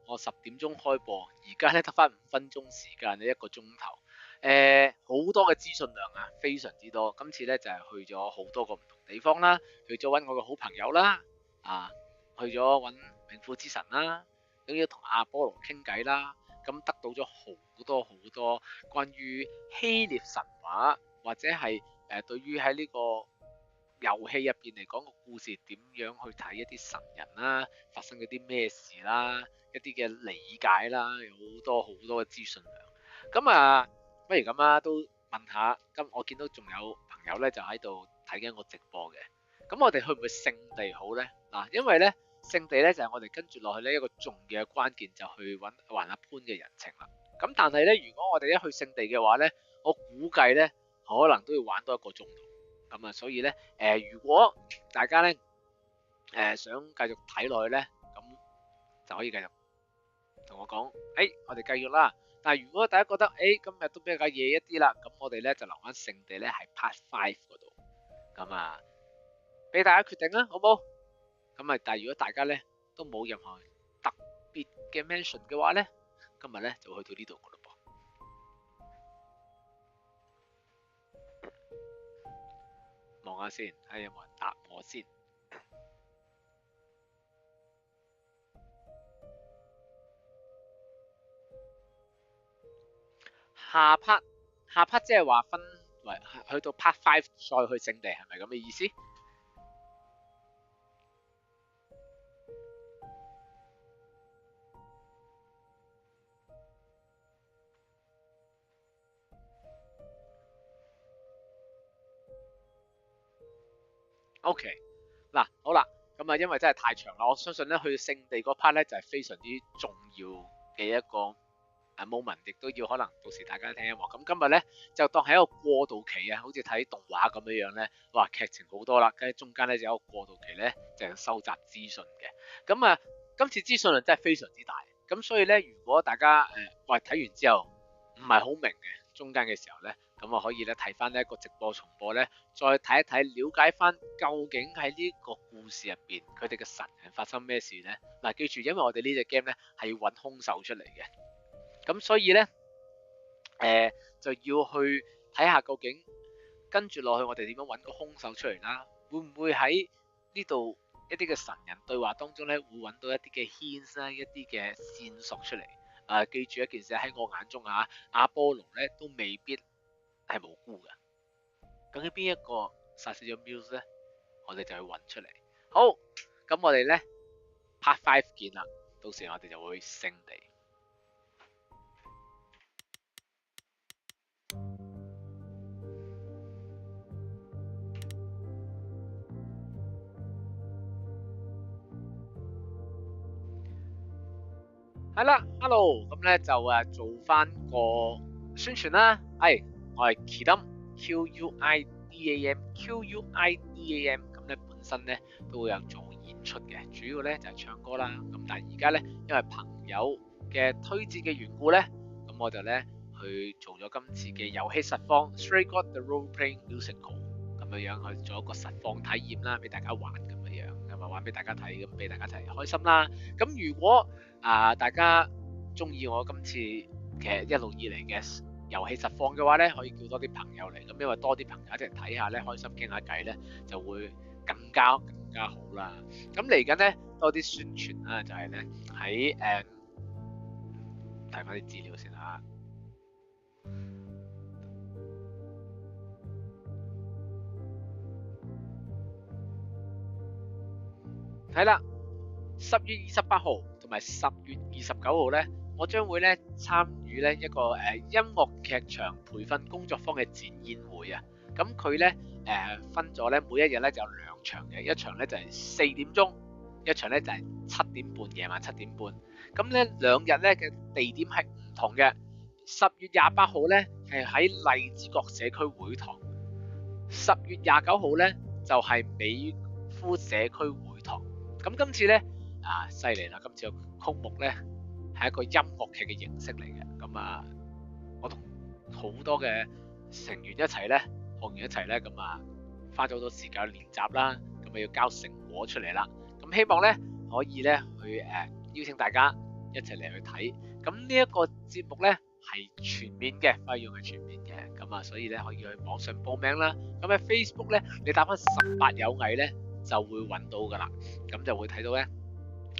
我10點鐘開播，而家咧得翻5分鐘時間，1個鐘頭。好多嘅資訊量啊，非常之多。今次咧就係去咗好多個唔同地方啦，去咗揾我個好朋友啦，去咗揾冥府之神啦，咁要同阿波羅傾偈啦，咁得到咗好多關於希臘神話或者係對於喺呢個遊戲入邊嚟講個故事點樣去睇一啲神人啦，發生咗啲咩事啦，一啲嘅理解啦，有好多嘅資訊量。咁不如咁啦，都問下。咁我見到仲有朋友咧就喺度睇緊我直播嘅。咁我哋去唔去聖地好咧？因為咧聖地咧就係我哋跟住落去呢一個重要嘅關鍵，就去還阿潘嘅人情啦。咁但係咧，如果我哋一去聖地嘅話咧，我估計咧可能都要玩多1個鐘頭。咁所以咧如果大家咧想繼續睇落去咧，咁就可以繼續同我講，我哋繼續啦。但係如果大家覺得今日都比較夜一啲啦，咁我哋咧就留翻聖地咧係 Part 5嗰度，咁俾大家決定啦，好冇？咁但係如果大家咧都冇任何特別嘅 mention 嘅話咧，今日咧就去到呢度噶咯噃。望下先，睇下有冇人答我先。下 part 即係話分為去到 part 5再去聖地，係咪咁嘅意思？OK， 好啦，咁因為真係太長啦，我相信咧去聖地嗰 part 咧就係非常之重要嘅一個moment， 亦都要可能到時大家聽一喎。咁今日咧就當係一個過渡期啊，好似睇動畫咁樣咧，哇劇情好多啦，跟住中間咧就有一個過渡期咧，就係收集資訊嘅。咁今次資訊量真係非常之大，咁所以咧如果大家睇完之後唔係好明嘅中間嘅時候咧，咁可以咧睇翻呢一個直播重播咧，再睇一睇，了解翻究竟喺呢個故事入邊佢哋嘅神人發生咩事咧。記住，因為我哋呢隻 game 咧係要揾兇手出嚟嘅。咁所以咧，就要去睇下究竟跟住落去我哋點樣揾個兇手出嚟啦？會唔會喺呢度一啲嘅神人對話當中咧，會揾到一啲嘅 hints 啦，一啲嘅線索出嚟？記住一件事喺我眼中阿波羅咧都未必係無辜嘅。究竟邊一個殺死咗 Muse 咧？我哋就去揾出嚟。好，咁我哋咧 Part 5見啦，到時我哋就會去聖地。係啦 ，hello， 咁咧就做翻個宣傳啦。我係 Quidam，Q-U-I-D-A-M，咁咧本身咧都會有做演出嘅，主要咧就係唱歌啦。咁但係而家咧因為朋友嘅推薦嘅緣故咧，咁我就咧去做咗今次嘅遊戲實況 Stray God the Roleplaying Musical 咁樣去做一個實況體驗啦，俾大家玩咁樣，咁玩俾大家睇，咁俾大家一齊開心啦。咁如果大家中意我今次嘅一路以嚟嘅遊戲實況嘅話咧，可以叫多啲朋友嚟，咁因為多啲朋友一齊睇下咧，開心傾下偈咧，就會更加好啦。咁嚟緊咧多啲宣傳啦，就係咧喺睇翻啲資料先嚇。係啦，10月28號同埋10月29號咧，我將會咧參與咧一個音樂劇場培訓工作坊嘅展演會啊。咁佢咧分咗咧每一日咧就有2場嘅，一場咧就係4點鐘，一場咧就係7點半，夜晚7點半。咁咧2日咧嘅地點係唔同嘅。10月28號咧係喺荔枝角社區會堂，10月29號咧就係美孚社區會堂。咁今次咧犀利啦！今次個曲目咧係一個音樂劇嘅形式嚟嘅。咁我同好多嘅成員一齊咧，學員一齊咧，咁花咗好多時間練習啦，咁要交成果出嚟啦。咁希望咧可以咧去邀請大家一齊嚟去睇。咁呢一個節目咧係全面嘅，費用係全面嘅，咁啊，所以咧可以去網上報名啦。咁喺 Facebook 咧，你打翻18有藝咧就會揾到噶啦，咁就會睇到咧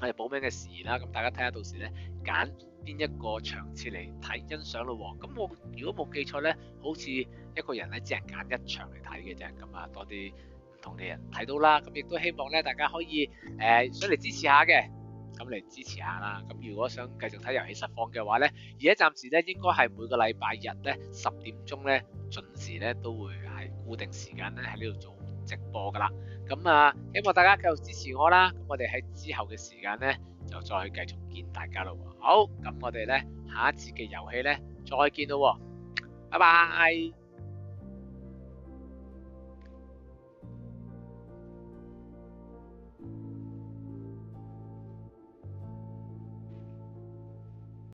我哋報名嘅事宜啦。咁大家睇下到時咧揀邊一個場次嚟睇欣賞咯喎。咁我如果冇記錯咧，好似一個人咧只係揀一場嚟睇嘅啫。咁啊，多啲唔同嘅人睇到啦。咁亦都希望咧大家可以想嚟支持下嘅。咁嚟支持下啦。咁如果想繼續睇遊戲實況嘅話咧，而家暫時咧應該係每個禮拜日咧10點鐘咧準時咧都會係固定時間咧喺呢度做直播噶啦。咁啊，希望大家繼續支持我啦。咁我哋喺之後嘅時間咧就再繼續見大家咯。好，咁我哋咧下一次嘅遊戲咧再見咯。拜拜。